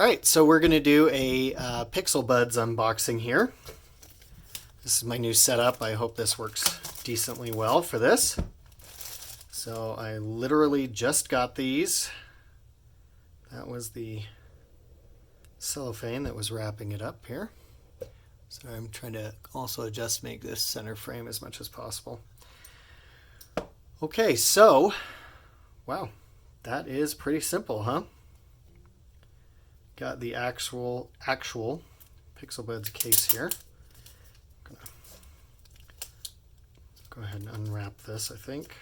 All right, so we're going to do a Pixel Buds unboxing here. This is my new setup. I hope this works decently well for this. So I literally just got these. That was the cellophane that was wrapping it up here. So I'm trying to also just make this center frame as much as possible. Okay, so, wow, that is pretty simple, huh? Got the actual Pixel Buds case here. I'm gonna go ahead and unwrap this, I think.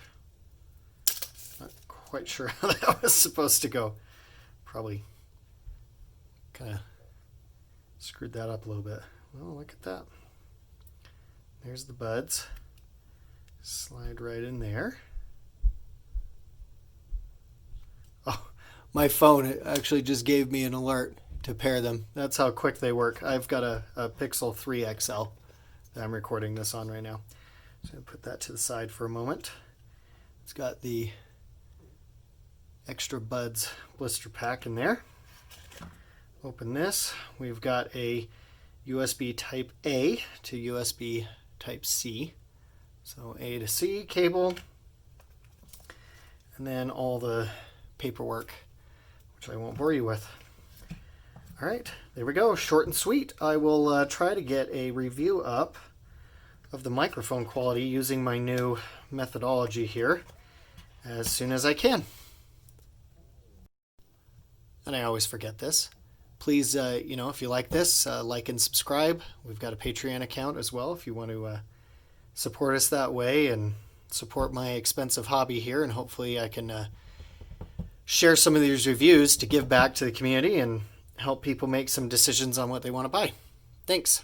Not quite sure how that was supposed to go. Probably kind of screwed that up a little bit. Oh, look at that. There's the buds. Slide right in there. Oh, my phone actually just gave me an alert to pair them. That's how quick they work. I've got a Pixel 3 XL that I'm recording this on right now. So I'm going to put that to the side for a moment. It's got the extra buds blister pack in there. Open this. We've got a USB Type A to USB Type C. So A to C cable. And then all the paperwork, which I won't bore you with. All right, there we go. Short and sweet. I will try to get a review up of the microphone quality using my new methodology here as soon as I can. And I always forget this. Please, if you like this, like and subscribe. We've got a Patreon account as well if you want to support us that way and support my expensive hobby here. And hopefully I can share some of these reviews to give back to the community and help people make some decisions on what they want to buy. Thanks.